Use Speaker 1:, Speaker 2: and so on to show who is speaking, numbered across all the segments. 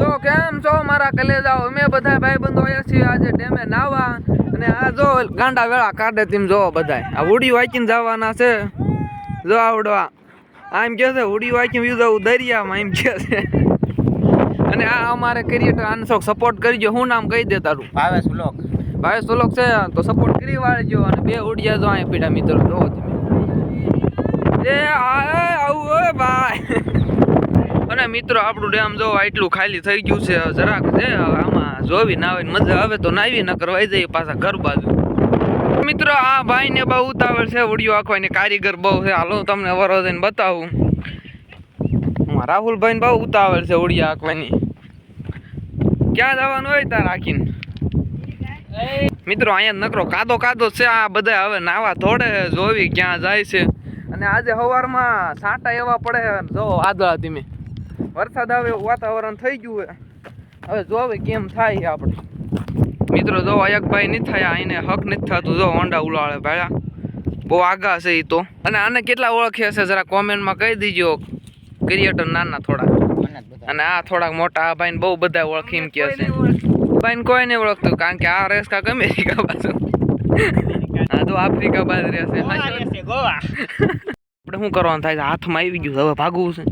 Speaker 1: તો કેમ છો મારા કલેજાઓ? અમે બધા ભાઈબંધો આવ્યા છીએ આજે ડેમે નાવા અને આ જો ગાંડા વેળા કાઢે તેમ જો બધા આ ઉડી વાંચીને જવાના છે. જો આવડવા આમ કે છે ઉડી વાંચીને જવું દરિયામાં એમ કે છે. અને આ અમારે ક્રિએટર આને શોખ સપોર્ટ કરજો. હું નામ કહી દે તારું?
Speaker 2: ભાવેશ વ્લોગ.
Speaker 1: ભાવેશ વ્લોગ છે તો સપોર્ટ કરી વાળજો. અને બે ઉડિયા જો અહીંયા પીડા મિત્રો જો તમે આવું ઓય ભાઈ. અને મિત્રો આપણું ડેમ જો એટલું ખાલી થઈ ગયું છે. જરાક છે આમાં જોવી ના આવે મજા આવે તો નાવી ન કરવાઈ જઈએ પાછા ઘર બાજુ. મિત્રો આ ભાઈ ને બહુ ઉતાવળ છે ઉડિયો આખવાની, કારીગર બહુ છે. હાલો તમને વરો જઈને બતાવું. રાહુલભાઈ ને બહુ ઉતાવળ છે ઉડિયા આંકવાની. ક્યાં જવાનું હોય ત્યાં રાખીને મિત્રો અહીંયા નકરો કાદો કાદો છે. આ બધા હવે નાવા થોડે જોવી ક્યાં જાય છે. અને આજે સવારમાં છાંટા એવા પડે જો આદળા ધીમે વરસાદ આવે વાતાવરણ થઈ ગયું હવે જોવે કેમ થાય આપણે. મિત્રો જો અયકભાઈ નહીં થાય એને હક નથી થતું. જો હોન્ડા ઉલાળે ભાઈ બહુ આગા છે એ તો. અને આને કેટલા ઓળખે છે જરા કોમેન્ટમાં કહી દીજો. ક્રિએટર નાના થોડા અને આ થોડાક મોટા. આ ભાઈને બહુ બધા ઓળખીને કહે છે. ભાઈને કોઈ નહીં ઓળખતું કારણ કે આ રેસ કાંક અમેરિકા બાજુ હા તો આફ્રિકા બાજુ રહેશે. આપણે શું કરવાનું થાય છે? હાથમાં આવી ગયું હવે ભાગવું છે.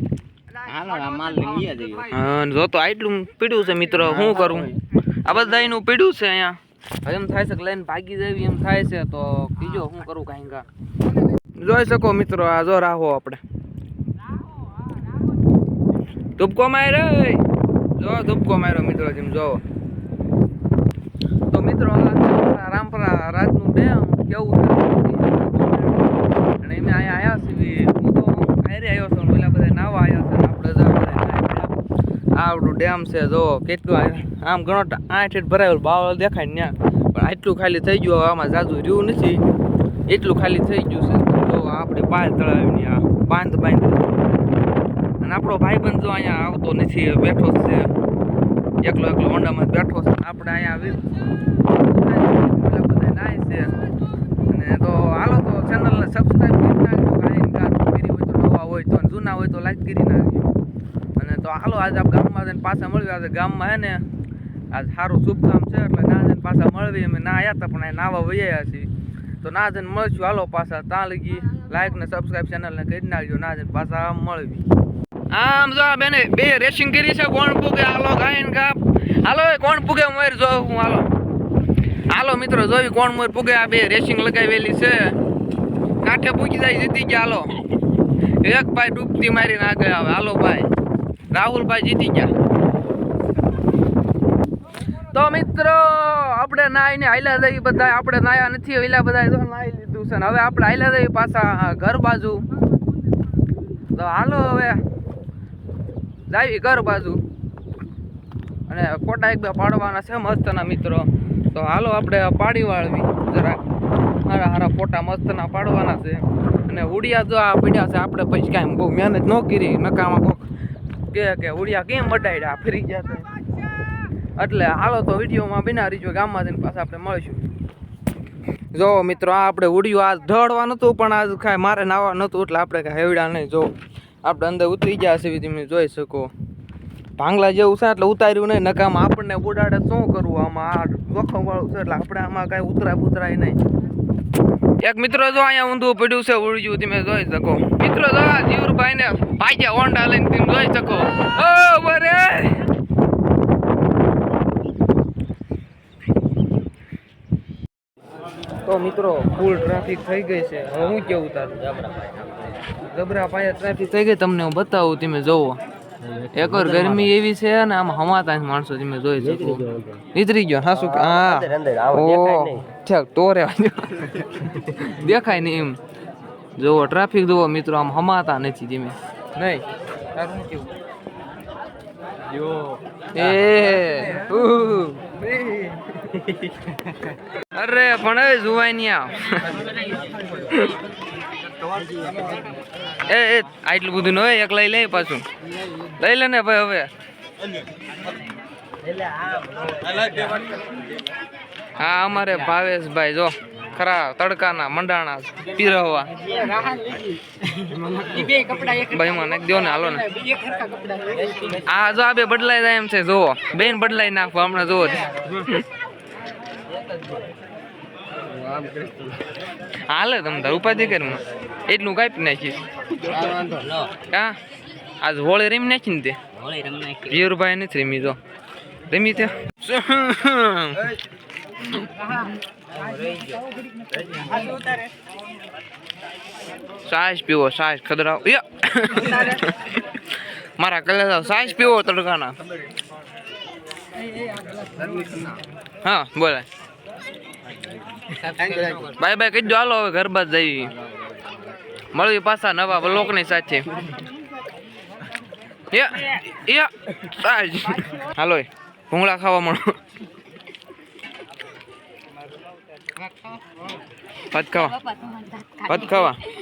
Speaker 1: જો તો આટલું પીડ્યું છે મિત્રો શું કરું? આ બધા એનું પીડ્યું છે અહીંયા. હવે એમ થાય છે કે લઈને ભાગી જવી એમ થાય છે તો બીજો શું કરું કાંઈ કા જોઈ શકો મિત્રો. આ જો રાહો આપણે ધૂપકો માર્યો જો ધૂપકો માર્યો મિત્રો જેમ જોવો તો મિત્રો રામપરા રાજનું ડેમ કેવું છે. અને એમ અહીંયા આવ્યા છીએ. હું તો હારે આવ્યો છું. પેલા બધા નાવા આવ્યા છે. આપણે આવડું ડેમ છે જો કેટલું આમ ઘણો 8 ફીટ ભરાયેલું બાવળ દેખાય ને પણ આટલું ખાલી થઈ ગયું. આમાં જાજુ રહ્યું નથી એટલું ખાલી થઈ ગયું છે. જો આપણે પાલ તળાવીને આ બાંધ અને આપણો ભાઈબંધ જો અહીંયા આવતો નથી બેઠો છે એકલો હોન્ડામાં બેઠો છે. આપણે અહીંયા બધા નાય છે. અને તો હાલો તો ચેનલને સબસ્ક્રાઈબ કરી નાખજો. કાંઈ કરી હોય તો નવા હોય તો જૂના હોય તો લાઈક કરી નાખજો. અને તો હાલો આજે આપણે ગામમાં જઈને પાછા મળ્યું. આજે ગામમાં હે ને આજ સારું શુભ કામ છે એટલે ના જઈને પાછા મળવી. અમે ના આવ્યા હતા પણ નાવા વૈયા છીએ તો ના જઈને મળશું. હાલો પાછા ત્યાં લગી લાઈક ને સબસ્ક્રાઈબ ચેનલને કરી નાખજો. ના જઈને પાછા આમ મળવી. આમ જો બેને બે રેસિંગ કરી છે. કોણ પૂગે હાલો ગાયન કાપ હાલો કોણ પૂગે મોર જો હું હાલો હાલો મિત્રો જોઈ કોણ મોર પૂગે. આ બે રેસિંગ લગાવેલી છે. કાંઠે પૂગી જાય જીતી ગયા. હાલો એક ભાઈ ડૂબતી મારીને આગળ આવે. હાલો ભાઈ રાહુલભાઈ જીતી ગયા. તો મિત્રો આપણે નાઈને હાલ્યા જઈએ બધા. આપણે નાયા નથી હાલ્યા બધા તો નાઈ લીધું છે. હવે આપણે હાલ્યા જઈએ પાછા ઘર બાજુ. તો હાલો હવે જાવી ઘર બાજુ. અને ફોટા એક બે પાડવાના છે મસ્તના મિત્રો. તો હાલો આપણે પાડી વાળવી જરાક હારા હારા ફોટા મસ્તના પાડવાના છે. અને ઉડિયા જો આ પડ્યા છે. આપણે પછી કાંઈ બહુ મહેનત ન કરી નકામાં કોક કે ઉડિયા કેમ બટાડ્યા ફરી ગયા છે. એટલે હાલો તો વિડીયોમાં બિના રહીજો. ગામમાં જઈને પાછા આપણે મળીશું. જો મિત્રો આ આપણે ઉડિયું આજ ઢળવા નહોતું પણ આજ કાંઈ મારે નાવા નહોતું એટલે આપણે કાંઈ હેવડા નહીં. જો આપણે અંદર ઉતરી ગયા છે તમે જોઈ શકો. ભાંગલા જેવું છે એટલે ઉતાર્યું નહીં નકામાં આપણને ઉડાડે શું કરવું. આમાં આ જોખમ વાળું છે એટલે આપણે આમાં કાંઈ ઉતરાય નહીં. એક મિત્રો જો અહીંયા ઊંધું પડ્યું છે ઉડ્યું તમે જોઈ શકો. મિત્રો જો આ જીવરભાઈ ને ભાગ્યા હોન્ડા લઈને તમે જોઈ શકો. ઓ બરે તો મિત્રો ફૂલ ટ્રાફિક થઈ ગઈ છે. હવે હું કેવું તારું જબરા પાયા ટ્રાફિક થઈ ગઈ. તમને હું બતાવું તમે જોવો. એકવાર ગરમી એવી છે ને આમ હમાતા માણસો તમે જોઈ શકો. નીતરી ગયો હા શું હા ઓ ઠેક તો રે દેખાય નહીં એમ. જોવો ટ્રાફિક જોવો મિત્રો આમ હમાતા નથી તમે નહીં. તારું કેવું એ અરે પણ હવે જોવાય નહીં આવ એ આટલું બધું ન હોય. એક લઈ લે પાછું લઈ લે ને ભાઈ. હવે હા અમારે ભાવેશભાઈ જો ખરા તડકાના મંડાણા પીરવવા ભાઈ મને દો ને હાલો ને આ જો આ બે બદલાઈ જાય એમ છે જોવો બેન બદલાઈ નાખવા હમણાં જોવો હાલે તમે તાર ઉપાધિ કરી એટલું કાપી નાખીશ હા આજ હોળી રમી નાખી ને તે વીરભાઈ નથી રમી જો રમી તે સાસ પીવો સાસ ખદરાવ મારા કલેજા સાસ પીવો તડકાના હા બોલે બાય બાય કહી દો હાલો હવે ઘર બાદ જઈ મળવી પાછા નવા બ્લોકની સાથે હાલો ભૂંગળા ખાવા મળો ભાત ખાવા